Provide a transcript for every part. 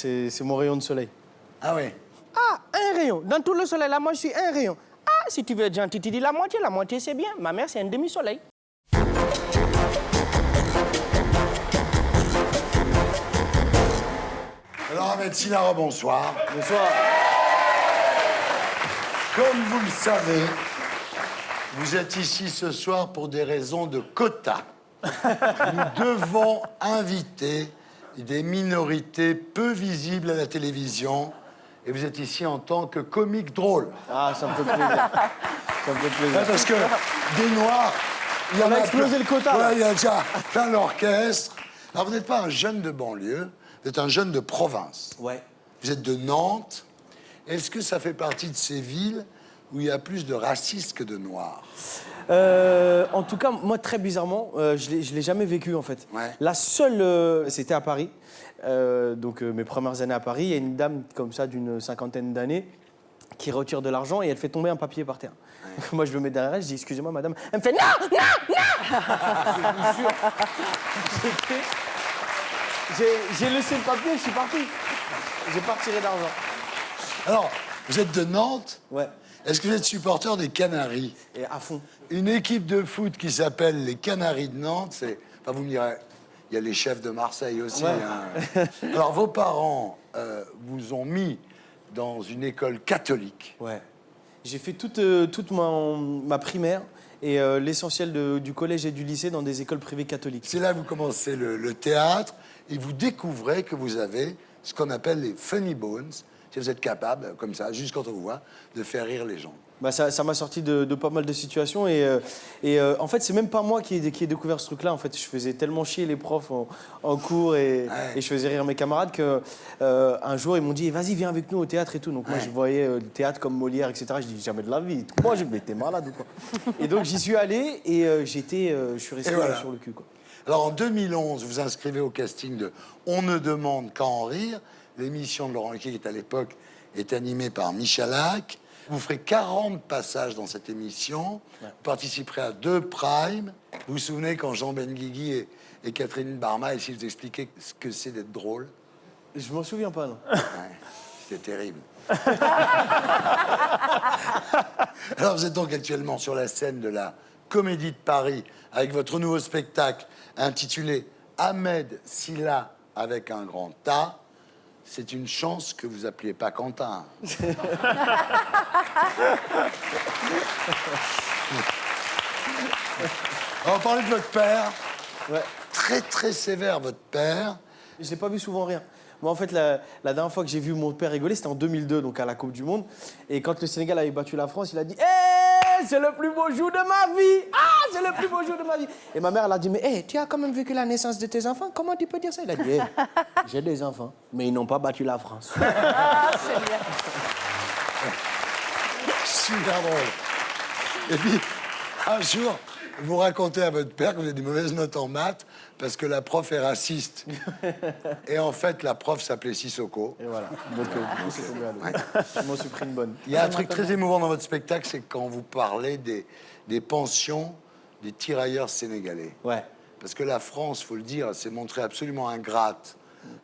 c'est mon rayon de soleil. Ah oui. Ah, un rayon. Dans tout le soleil, là, moi, je suis un rayon. Ah, si tu veux être gentil, tu dis la moitié, c'est bien. Ma mère, c'est un demi-soleil. Alors, Ahmed Sinara, bonsoir. Bonsoir. Comme vous le savez, vous êtes ici ce soir pour des raisons de quota. Nous devons inviter des minorités peu visibles à la télévision. Et vous êtes ici en tant que comique drôle. Ah, ça me fait plaisir. Ça me fait plaisir. Ouais, parce que des Noirs, il y en On a explosé le quota, là. Ouais, il y a déjà plein d'orchestres. Alors, vous n'êtes pas un jeune de banlieue, vous êtes un jeune de province. Ouais. Vous êtes de Nantes. Est-ce que ça fait partie de ces villes où il y a plus de racistes que de Noirs? En tout cas, moi, très bizarrement, je l'ai jamais vécu, en fait. Ouais. La seule, c'était à Paris. Donc, mes premières années à Paris, il y a une dame comme ça d'une cinquantaine d'années qui retire de l'argent et elle fait tomber un papier par terre. Ouais. Moi, je me mets derrière elle, je dis « Excusez-moi, madame ». Elle me fait « Non, non, non !» Je vous jure. J'ai laissé le papier, je suis parti. J'ai pas retiré d'argent. Alors, vous êtes de Nantes. Ouais. Est-ce que vous êtes supporter des Canaries? Et à fond. Une équipe de foot qui s'appelle les Canaries de Nantes, c'est... Enfin, vous me direz, il y a les chefs de Marseille aussi. Ouais. Hein. Alors, vos parents vous ont mis dans une école catholique. Ouais. J'ai fait toute ma primaire et l'essentiel du collège et du lycée dans des écoles privées catholiques. C'est là que vous commencez le théâtre et vous découvrez que vous avez ce qu'on appelle les funny bones. Si vous êtes capable, comme ça, juste quand on vous voit, de faire rire les gens. Bah ça m'a sorti de pas mal de situations et en fait c'est même pas moi qui ai découvert ce truc-là. En fait, je faisais tellement chier les profs en cours et je faisais rire mes camarades que un jour ils m'ont dit vas-y viens avec nous au théâtre et tout. Donc moi je voyais le théâtre comme Molière etc. Je dis jamais de la vie. Moi je m'étais malade ou quoi. Et donc j'y suis allé et je suis resté voilà. sur le cul quoi. Alors en 2011, vous inscrivez au casting de On ne demande qu'à en rire. L'émission de Laurent Ruquier qui est à l'époque est animée par Michalak. Vous ferez 40 passages dans cette émission. Vous participerez à 2 primes. Vous vous souvenez quand Jean Benguigui et Catherine Barma ici vous expliquaient ce que c'est d'être drôle? Je m'en souviens pas non. Ouais, c'est terrible. Alors vous êtes donc actuellement sur la scène de la Comédie de Paris avec votre nouveau spectacle intitulé Ahmed Silla avec un grand A. C'est une chance que vous appeliez pas Quentin. On va parler de votre père. Ouais. Très, très sévère, votre père. Je l'ai pas vu souvent rire. Moi, en fait, la dernière fois que j'ai vu mon père rigoler, c'était en 2002, donc à la Coupe du Monde. Et quand le Sénégal avait battu la France, il a dit hey, c'est le plus beau jour de ma vie! Ah, c'est le plus beau jour de ma vie! Et ma mère, elle a dit mais hey, tu as quand même vécu la naissance de tes enfants, comment tu peux dire ça? Il a dit hey, j'ai des enfants, mais ils n'ont pas battu la France. Ah, c'est bien. Super drôle. Et puis, un jour, vous racontez à votre père que vous avez des mauvaises notes en maths parce que la prof est raciste. Et en fait, la prof s'appelait Sissoko. Et voilà. Donc, c'est tombé à l'eau. Je m'en suis pris une bonne. Il y a un truc très émouvant dans votre spectacle, c'est quand vous parlez des pensions des tirailleurs sénégalais. Ouais. Parce que la France, faut le dire, s'est montrée absolument ingrate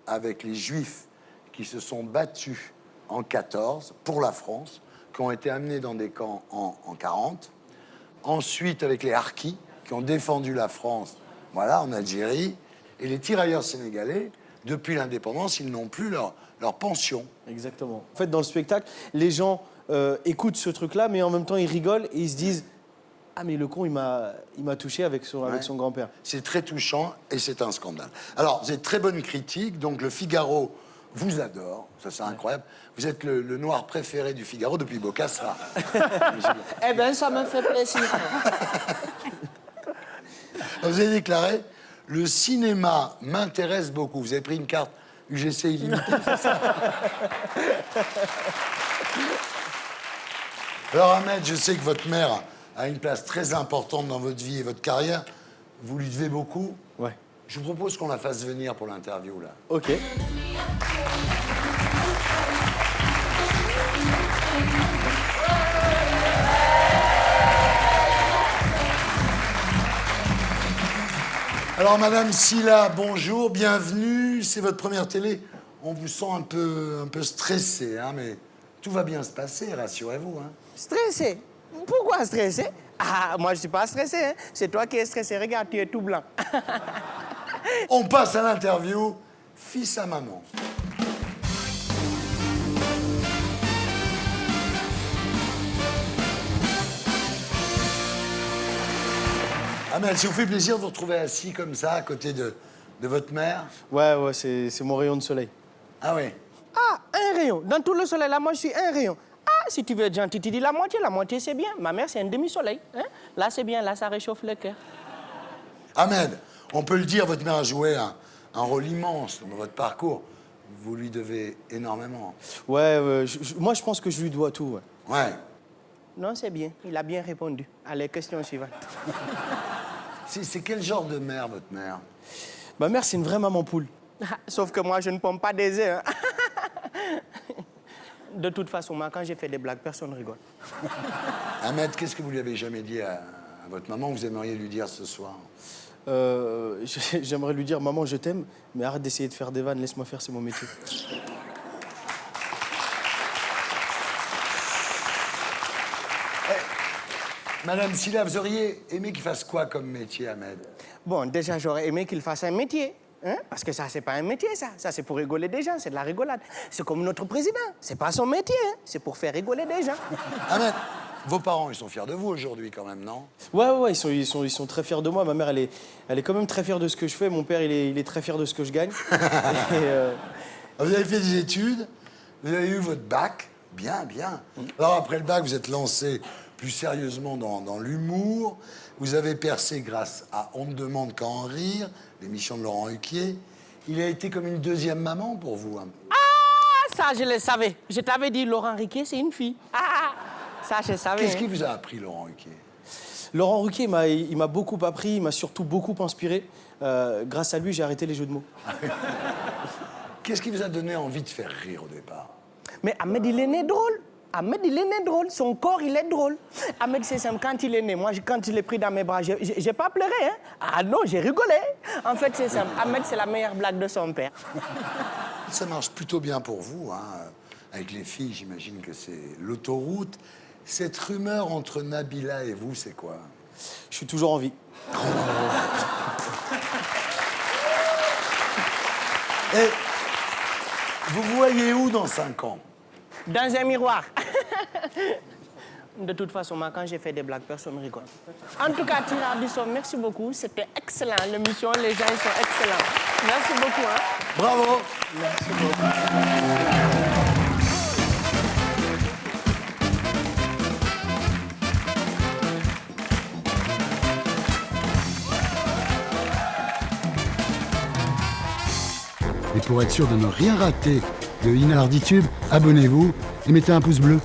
avec les Juifs qui se sont battus en 14 pour la France, qui ont été amenés dans des camps en 40. Ensuite, avec les Harkis, qui ont défendu la France, voilà, en Algérie. Et les tirailleurs sénégalais, depuis l'indépendance, ils n'ont plus leur pension. Exactement. En fait, dans le spectacle, les gens écoutent ce truc-là, mais en même temps, ils rigolent et ils se disent ah, mais le con, il m'a touché avec son grand-père. C'est très touchant et c'est un scandale. Alors, vous êtes très bonne critique, donc le Figaro vous adore, ça c'est incroyable. Vous êtes le noir préféré du Figaro depuis Bokassa. Eh bien, ça me fait plaisir. Vous avez déclaré « Le cinéma m'intéresse beaucoup ». Vous avez pris une carte UGC illimitée, c'est ça? Alors Ahmed, je sais que votre mère a une place très importante dans votre vie et votre carrière. Vous lui devez beaucoup. Ouais. Je vous propose qu'on la fasse venir pour l'interview, là. Ok. Alors, Madame Silla, bonjour, bienvenue. C'est votre première télé. on vous sent un peu stressé, hein, mais tout va bien se passer, rassurez-vous. Hein. Stressé? Pourquoi stressé? Ah, moi, je suis pas stressé. Hein. C'est toi qui es stressé. Regarde, tu es tout blanc. On passe à l'interview fils à maman. Amel, ça vous fait plaisir de vous retrouver assis comme ça, à côté de votre mère? Ouais, c'est mon rayon de soleil. Ah oui. Ah, un rayon. Dans tout le soleil, là, moi, je suis un rayon. Ah, si tu veux être gentil, tu dis la moitié, c'est bien. Ma mère, c'est un demi-soleil. Hein? Là, c'est bien, là, ça réchauffe le cœur. Ahmed, on peut le dire, votre mère a joué un rôle immense dans votre parcours. Vous lui devez énormément. Ouais, moi, je pense que je lui dois tout. Ouais. Ouais. Non, c'est bien. Il a bien répondu. Allez, question suivante. C'est quel genre de mère, votre mère? Ma mère, c'est une vraie maman poule. Sauf que moi, je ne pompe pas des œufs. Hein? De toute façon, moi, quand j'ai fait des blagues, personne ne rigole. Ahmed, qu'est-ce que vous lui avez jamais dit à votre maman que vous aimeriez lui dire ce soir? J'aimerais lui dire, maman, je t'aime, mais arrête d'essayer de faire des vannes, laisse-moi faire, c'est mon métier. Madame Silla, vous auriez aimé qu'il fasse quoi comme métier, Ahmed? Bon, déjà, j'aurais aimé qu'il fasse un métier. Hein? Parce que ça, c'est pas un métier, ça. Ça, c'est pour rigoler des gens, c'est de la rigolade. C'est comme notre président. C'est pas son métier, hein? C'est pour faire rigoler des gens. Ahmed, vos parents, ils sont fiers de vous aujourd'hui, quand même, non? Ouais, ils sont très fiers de moi. Ma mère, elle est quand même très fière de ce que je fais. Mon père, il est très fier de ce que je gagne. Vous avez fait des études, vous avez eu votre bac, bien. Alors, après le bac, vous êtes lancé plus sérieusement dans l'humour. Vous avez percé grâce à On ne demande qu'à en rire, l'émission de Laurent Ruquier. Il a été comme une deuxième maman pour vous. Hein. Ah, ça, je le savais. Je t'avais dit, Laurent Ruquier, c'est une fille. Ah, ça, je savais. Qu'est-ce hein. qui vous a appris, Laurent Ruquier? Laurent Ruquier, il m'a beaucoup appris, il m'a surtout beaucoup inspiré. Grâce à lui, j'ai arrêté les jeux de mots. Qu'est-ce qui vous a donné envie de faire rire au départ? Mais Ahmed, il est né drôle. Ahmed, il est né drôle. Son corps, il est drôle. Ahmed, c'est simple. Quand il est né, moi, quand je l'ai pris dans mes bras, j'ai pas pleuré. Hein? Ah non, j'ai rigolé. En fait, c'est simple. Ahmed, c'est la meilleure blague de son père. Ça marche plutôt bien pour vous. Hein. Avec les filles, j'imagine que c'est l'autoroute. Cette rumeur entre Nabila et vous, c'est quoi? Je suis toujours en vie. Et vous voyez où dans 5 ans? Dans un miroir. De toute façon, moi, quand j'ai fait des blagues, personne ne rigole. En tout cas, Thierry Ardisson, merci beaucoup. C'était excellent, l'émission. Les gens, ils sont excellents. Merci beaucoup. Hein? Bravo. Merci beaucoup. Et pour être sûr de ne rien rater de Inarditube, abonnez-vous et mettez un pouce bleu.